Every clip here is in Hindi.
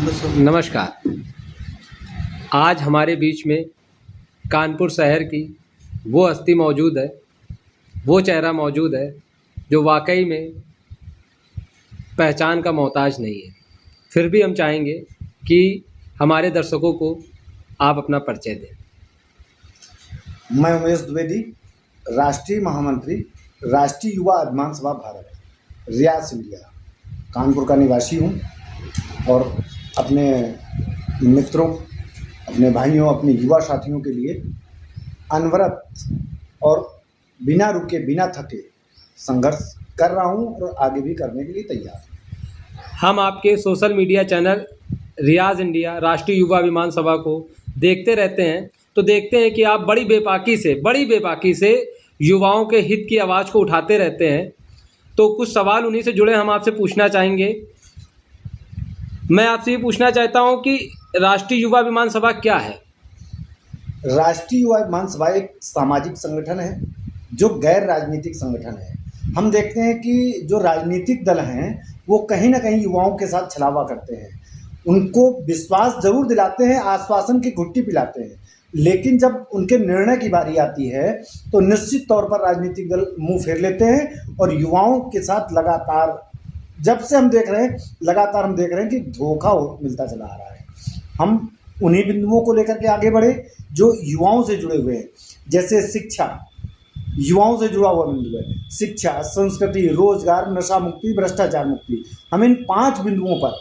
नमस्कार। आज हमारे बीच में कानपुर शहर की वो हस्ती मौजूद है, वो चेहरा मौजूद है जो वाकई में पहचान का मोहताज नहीं है। फिर भी हम चाहेंगे कि हमारे दर्शकों को आप अपना परिचय दें। मैं उमेश द्विवेदी, राष्ट्रीय महामंत्री, राष्ट्रीय युवा अभिमान सभा भारत, रियास इंडिया, कानपुर का निवासी हूँ और अपने मित्रों, अपने भाइयों, अपने युवा साथियों के लिए अनवरत और बिना रुके, बिना थके संघर्ष कर रहा हूँ और आगे भी करने के लिए तैयार हूँ। हम आपके सोशल मीडिया चैनल रियाज इंडिया राष्ट्रीय युवा अभिमान सभा को देखते रहते हैं, तो देखते हैं कि आप बड़ी बेबाकी से युवाओं के हित की आवाज़ को उठाते रहते हैं। तो कुछ सवाल उन्हीं से जुड़े हम आपसे पूछना चाहेंगे। मैं आपसे ये पूछना चाहता हूँ कि राष्ट्रीय युवा अभिमान सभा क्या है? राष्ट्रीय युवा अभिमान सभा एक सामाजिक संगठन है जो गैर राजनीतिक संगठन है। हम देखते हैं कि जो राजनीतिक दल हैं वो कहीं ना कहीं युवाओं के साथ छलावा करते हैं, उनको विश्वास जरूर दिलाते हैं, आश्वासन की घुट्टी पिलाते हैं, लेकिन जब उनके निर्णय की बारी आती है तो निश्चित तौर पर राजनीतिक दल मुंह फेर लेते हैं और युवाओं के साथ लगातार हम देख रहे हैं कि धोखा मिलता चला आ रहा है। हम उन्हीं बिंदुओं को लेकर के आगे बढ़े जो युवाओं से जुड़े हुए हैं, जैसे शिक्षा, युवाओं से जुड़ा हुआ बिंदु है। शिक्षा, संस्कृति, रोजगार, नशा मुक्ति, भ्रष्टाचार मुक्ति, हम इन 5 बिंदुओं पर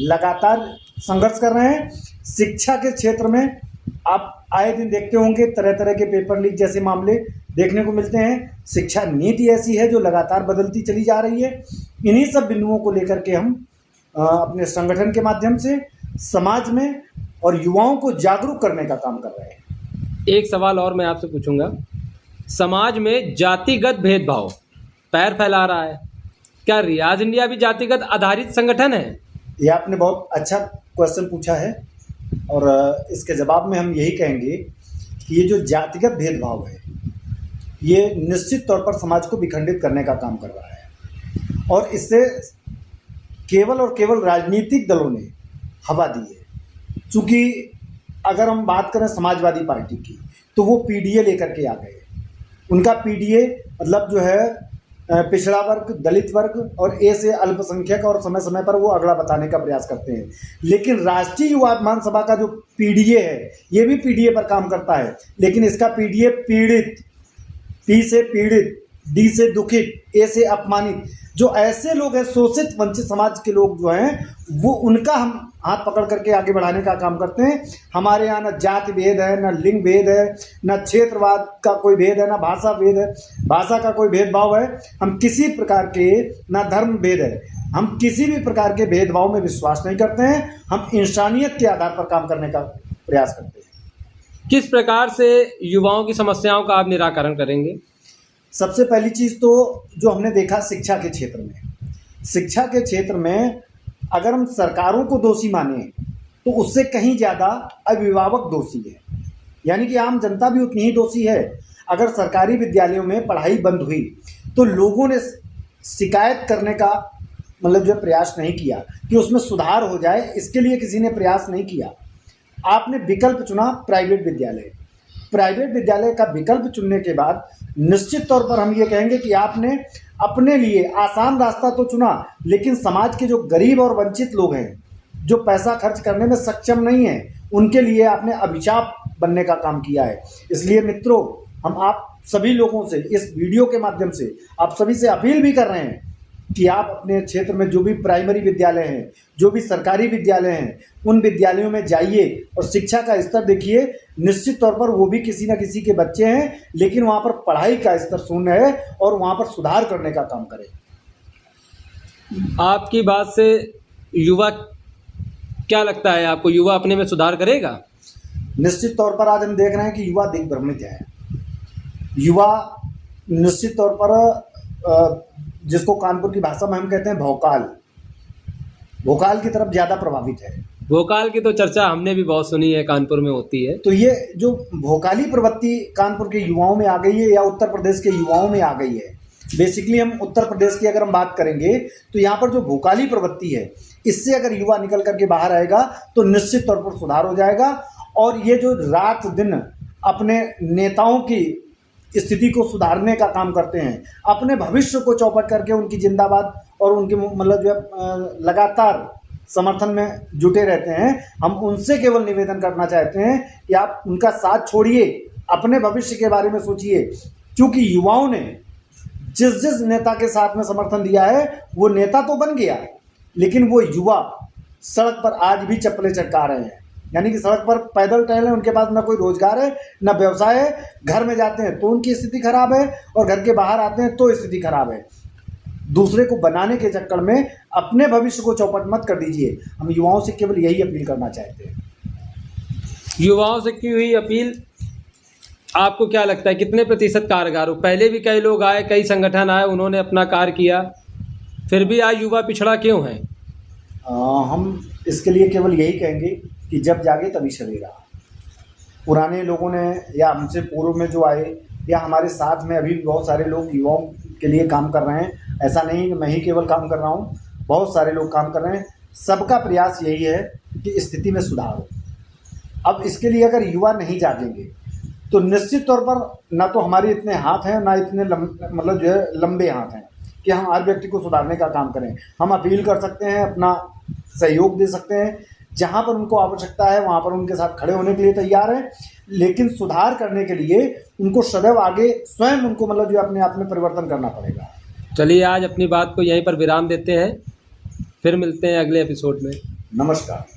लगातार संघर्ष कर रहे हैं। शिक्षा के क्षेत्र में आप आए दिन देखते होंगे तरह तरह के पेपर लीक जैसे मामले देखने को मिलते हैं। शिक्षा नीति ऐसी है जो लगातार बदलती चली जा रही है। इन्हीं सब बिंदुओं को लेकर के हम अपने संगठन के माध्यम से समाज में और युवाओं को जागरूक करने का काम कर रहे हैं। एक सवाल और मैं आपसे पूछूंगा, समाज में जातिगत भेदभाव पैर फैला रहा है, क्या रियाज इंडिया भी जातिगत आधारित संगठन है? ये आपने बहुत अच्छा क्वेश्चन पूछा है और इसके जवाब में हम यही कहेंगे कि ये जो जातिगत भेदभाव है ये निश्चित तौर पर समाज को विखंडित करने का काम कर रहा है और इससे केवल और केवल राजनीतिक दलों ने हवा दी है। चूँकि अगर हम बात करें समाजवादी पार्टी की तो वो पीडीए लेकर के आ गए। उनका पीडीए मतलब जो है पिछड़ा वर्ग, दलित वर्ग और ए से अल्पसंख्यक, और समय समय पर वो अगला बताने का प्रयास करते हैं। लेकिन राष्ट्रीय युवा अभिमान सभा का जो पीडीए है ये भी पीडीए पर काम करता है, लेकिन इसका पीडीए पीड़ित, पी से पीड़ित, डी से दुखित, ए से अपमानित, जो ऐसे लोग हैं, शोषित वंचित समाज के लोग जो हैं, वो उनका हम हाथ पकड़ करके आगे बढ़ाने का काम करते हैं। हमारे यहाँ न जाति भेद है, न लिंग भेद है, न क्षेत्रवाद का कोई भेद है, न भाषा भेद है, भाषा का कोई भेदभाव है। हम किसी प्रकार के, न धर्म भेद है, हम किसी भी प्रकार के भेदभाव में विश्वास नहीं करते हैं। हम इंसानियत के आधार पर काम करने का प्रयास करते हैं। किस प्रकार से युवाओं की समस्याओं का आप निराकरण करेंगे? सबसे पहली चीज़ तो जो हमने देखा शिक्षा के क्षेत्र में अगर हम सरकारों को दोषी माने तो उससे कहीं ज़्यादा अभिभावक दोषी है, यानी कि आम जनता भी उतनी ही दोषी है। अगर सरकारी विद्यालयों में पढ़ाई बंद हुई तो लोगों ने शिकायत करने का मतलब जो प्रयास नहीं किया कि उसमें सुधार हो जाए, इसके लिए किसी ने प्रयास नहीं किया। आपने विकल्प चुना प्राइवेट विद्यालय का विकल्प चुनने के बाद निश्चित तौर पर हम ये कहेंगे कि आपने अपने लिए आसान रास्ता तो चुना, लेकिन समाज के जो गरीब और वंचित लोग हैं, जो पैसा खर्च करने में सक्षम नहीं है, उनके लिए आपने अभिशाप बनने का काम किया है। इसलिए मित्रों, हम आप सभी लोगों से इस वीडियो के माध्यम से आप सभी से अपील भी कर रहे हैं कि आप अपने क्षेत्र में जो भी प्राइमरी विद्यालय हैं, जो भी सरकारी विद्यालय हैं, उन विद्यालयों में जाइए और शिक्षा का स्तर देखिए। निश्चित तौर पर वो भी किसी न किसी के बच्चे हैं, लेकिन वहाँ पर पढ़ाई का स्तर शून्य है और वहाँ पर सुधार करने का काम करें। आपकी बात से युवा क्या लगता है आपको, युवा अपने में सुधार करेगा? निश्चित तौर पर आज हम देख रहे हैं कि युवा दिग्भ्रमित है। युवा निश्चित तौर पर जिसको कानपुर की भाषा में हम कहते हैं भोकाल की तरफ ज़्यादा प्रभावित है। भोकाल की तो चर्चा हमने भी बहुत सुनी है, कानपुर में होती है। तो ये जो भोकाली प्रवृत्ति कानपुर के युवाओं में आ गई है या उत्तर प्रदेश के युवाओं में आ गई है, बेसिकली हम उत्तर प्रदेश की अगर हम बात करेंगे तो यहाँ पर जो भोकाली प्रवृत्ति है इससे अगर युवा निकल करके बाहर आएगा तो निश्चित तौर पर सुधार हो जाएगा। और ये जो रात दिन अपने नेताओं की स्थिति को सुधारने का काम करते हैं, अपने भविष्य को चौपट करके उनकी जिंदाबाद और उनके मतलब जो है लगातार समर्थन में जुटे रहते हैं, हम उनसे केवल निवेदन करना चाहते हैं कि आप उनका साथ छोड़िए, अपने भविष्य के बारे में सोचिए। क्योंकि युवाओं ने जिस जिस नेता के साथ में समर्थन दिया है वो नेता तो बन गया, लेकिन वो युवा सड़क पर आज भी चप्पलें चटका रहे हैं। यानी कि सड़क पर पैदल टहले, उनके पास ना कोई रोजगार है ना व्यवसाय है, घर में जाते हैं तो उनकी स्थिति खराब है और घर के बाहर आते हैं तो स्थिति खराब है। दूसरे को बनाने के चक्कर में अपने भविष्य को चौपट मत कर दीजिए। हम युवाओं से केवल यही अपील करना चाहते हैं। युवाओं से की हुई अपील आपको क्या लगता है कितने प्रतिशत कारगर हो? पहले भी कई लोग आए, कई संगठन आए, उन्होंने अपना कार्य किया, फिर भी आज युवा पिछड़ा क्यों है? हम इसके लिए केवल यही कहेंगे कि जब जागे तभी सवेरा। पुराने लोगों ने या हमसे पूर्व में जो आए या हमारे साथ में अभी भी बहुत सारे लोग युवाओं के लिए काम कर रहे हैं। ऐसा नहीं कि मैं ही केवल काम कर रहा हूँ, बहुत सारे लोग काम कर रहे हैं। सबका प्रयास यही है कि स्थिति में सुधार हो। अब इसके लिए अगर युवा नहीं जागेंगे तो निश्चित तौर पर ना तो हमारे इतने हाथ हैं, ना इतने मतलब जो है लंबे हाथ हैं कि हम हर व्यक्ति को सुधारने का काम करें। हम अपील कर सकते हैं, अपना सहयोग दे सकते हैं, जहाँ पर उनको आवश्यकता है वहाँ पर उनके साथ खड़े होने के लिए तैयार हैं। लेकिन सुधार करने के लिए उनको सदैव आगे स्वयं उनको मतलब जो अपने आप में परिवर्तन करना पड़ेगा। चलिए आज अपनी बात को यहीं पर विराम देते हैं, फिर मिलते हैं अगले एपिसोड में। नमस्कार।